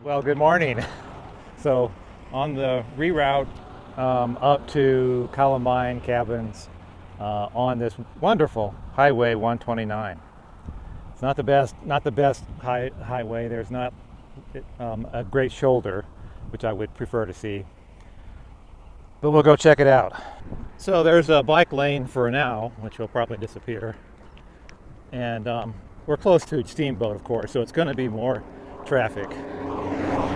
Well, good morning. So, on the reroute up to Columbine Cabins on this wonderful Highway 129. It's not the best highway. There's not a great shoulder, which I would prefer to see. But we'll go check it out. So there's a bike lane for now, which will probably disappear, and we're close to Steamboat, of course, so it's going to be more traffic.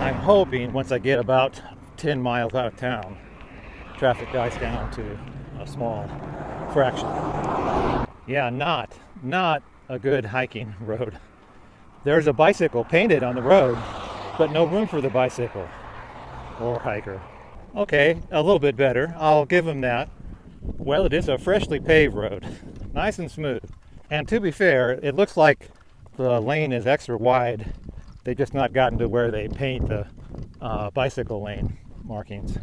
I'm hoping once I get about 10 miles out of town, traffic dies down to a small fraction. Yeah, not a good hiking road. There's a bicycle painted on the road, but no room for the bicycle or hiker. Okay, a little bit better. I'll give them that. Well, it is a freshly paved road, nice and smooth. And to be fair, it looks like the lane is extra wide. They just not gotten to where they paint the bicycle lane markings.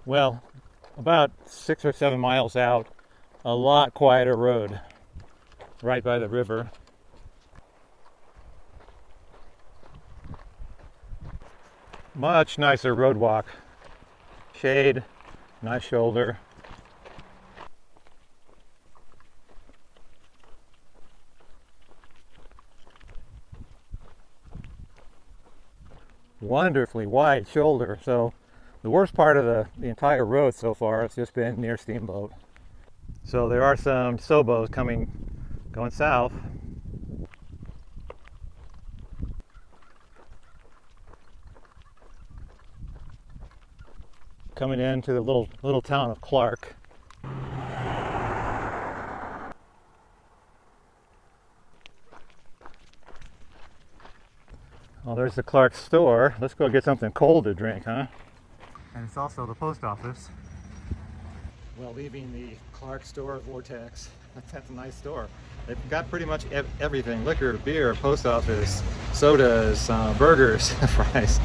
Well, about 6 or 7 miles out, a lot quieter road, right by the river. Much nicer road walk. Shade, nice shoulder. Wonderfully wide shoulder. So the worst part of the entire road so far has just been near Steamboat. So there are some Sobos going south. Coming into the little town of Clark. Well, there's the Clark store. Let's go get something cold to drink, huh? And it's also the post office. Well, leaving the Clark store vortex. That's a nice store. They've got pretty much everything: liquor, beer, post office, sodas, burgers, fries.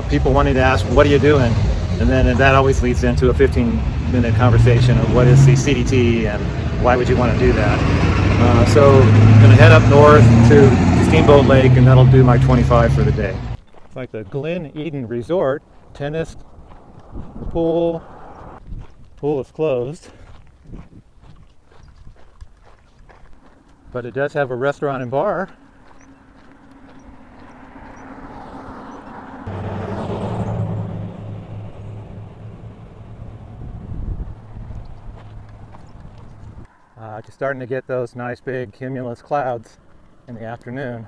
People wanting to ask, what are you doing? And that always leads into a 15-minute conversation of what is the CDT and why would you want to do that. So I'm going to head up north to Steamboat Lake, and that'll do my 25 for the day. It's like the Glen Eden Resort. Tennis, pool is closed, but it does have a restaurant and bar. Just starting to get those nice big cumulus clouds in the afternoon.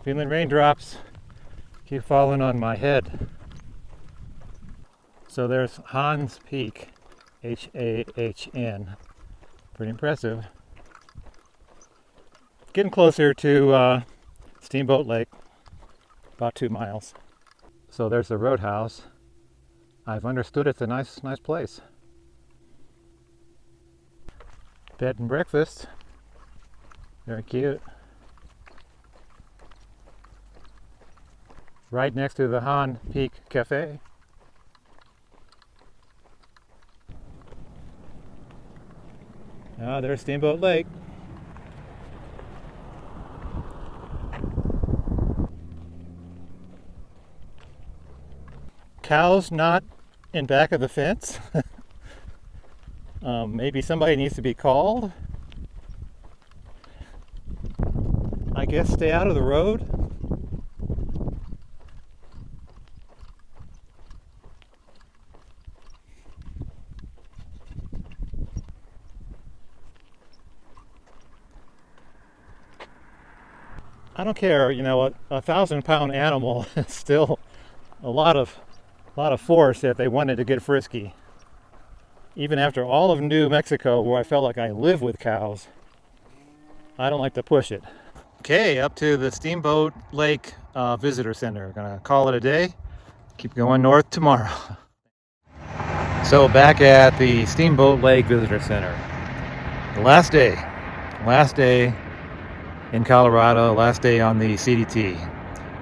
Feeling raindrops keep falling on my head. So there's Hans Peak, H-A-H-N. Pretty impressive. Getting closer to Steamboat Lake, about 2 miles. So there's the Roadhouse. I've understood it's a nice place. Bed and breakfast. Very cute. Right next to the Han Peak Cafe. There's Steamboat Lake. Cows not in back of the fence. Maybe somebody needs to be called. I guess stay out of the road. I don't care, a 1,000-pound animal is still a lot of force if they wanted to get frisky. Even after all of New Mexico, where I felt like I live with cows, I don't like to push it. Okay, up to the Steamboat Lake Visitor Center. Gonna call it a day. Keep going north tomorrow. So back at the Steamboat Lake Visitor Center. The last day in Colorado, last day on the CDT.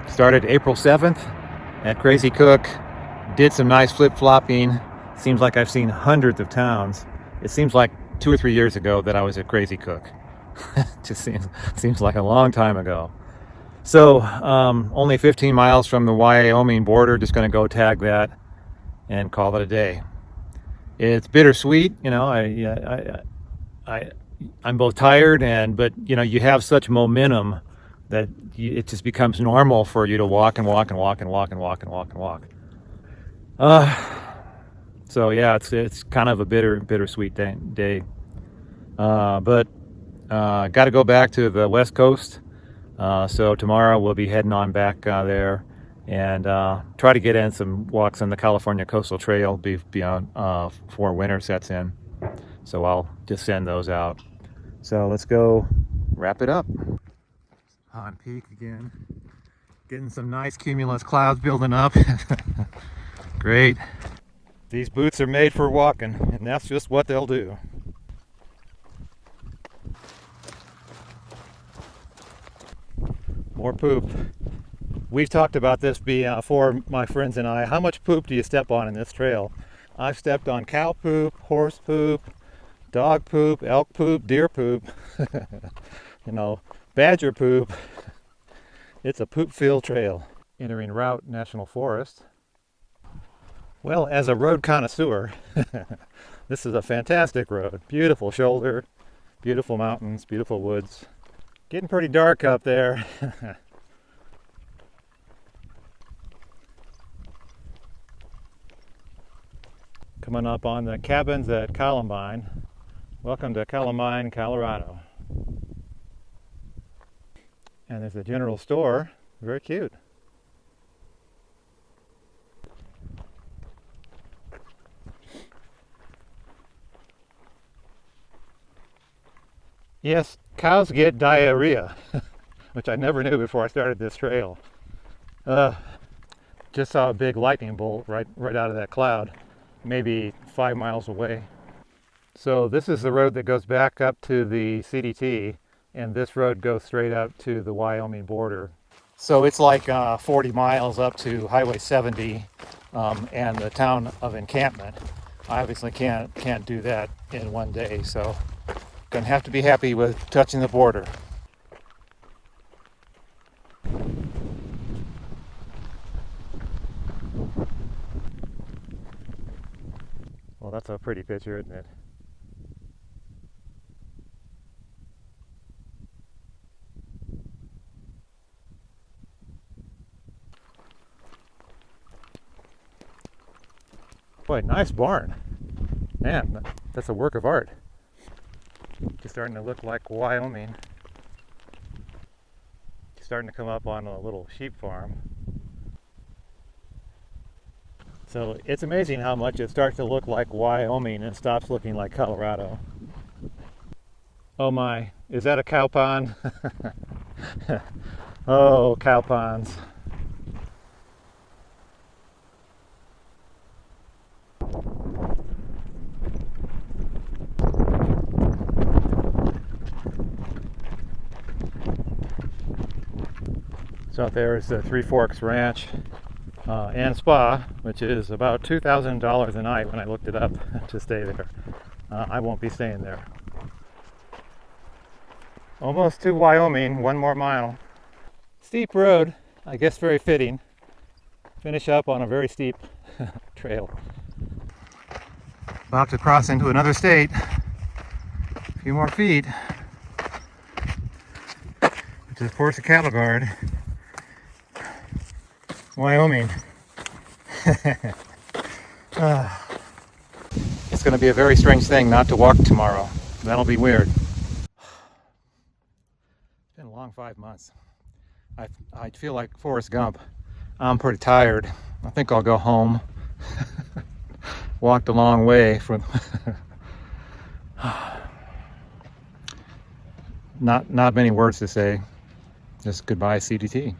Started April 7th at Crazy Cook, Did some nice flip-flopping. Seems like I've seen hundreds of towns. It seems like 2 or 3 years ago that I was a crazy cook. Just seems like a long time ago. So only 15 miles from the Wyoming border. Just going to go tag that and call it a day. It's bittersweet, you know. I'm both tired but you know, you have such momentum that it just becomes normal for you to walk and walk and walk and walk and walk and walk and walk. So yeah, it's kind of a bittersweet day. But got to go back to the West Coast. So tomorrow we'll be heading on back there and try to get in some walks on the California Coastal Trail before winter sets in. So I'll just send those out. So let's go wrap it up. On peak again. Getting some nice cumulus clouds building up. Great. These boots are made for walking, and that's just what they'll do. More poop. We've talked about this before, my friends and I. How much poop do you step on in this trail? I've stepped on cow poop, horse poop, dog poop, elk poop, deer poop, you know, badger poop. It's a poop-filled trail. Entering Route National Forest. Well, as a road connoisseur, this is a fantastic road. Beautiful shoulder, beautiful mountains, beautiful woods. Getting pretty dark up there. Coming up on the cabins at Columbine. Welcome to Columbine, Colorado. And there's a general store. Very cute. Yes, cows get diarrhea, which I never knew before I started this trail. Just saw a big lightning bolt right out of that cloud, maybe 5 miles away. So this is the road that goes back up to the CDT, and this road goes straight up to the Wyoming border. So it's like 40 miles up to Highway 70 and the town of Encampment. I obviously can't do that in one day, so gonna have to be happy with touching the border. Well, that's a pretty picture, isn't it? Boy, nice barn. Man, that's a work of art. Just starting to look like Wyoming. Starting to come up on a little sheep farm. So it's amazing how much it starts to look like Wyoming and stops looking like Colorado. Oh my, is that a cow pond? Oh, cow ponds. So out there is the Three Forks Ranch and Spa, which is about $2,000 a night when I looked it up to stay there. I won't be staying there. Almost to Wyoming, 1 more mile. Steep road, I guess very fitting. Finish up on a very steep trail. About to cross into another state. A few more feet. Which is, of course, a cattle guard. Wyoming. It's going to be a very strange thing not to walk tomorrow. That'll be weird. It's been a long 5 months. I feel like Forrest Gump. I'm pretty tired. I think I'll go home. Walked a long way from not many words to say. Just goodbye, CDT.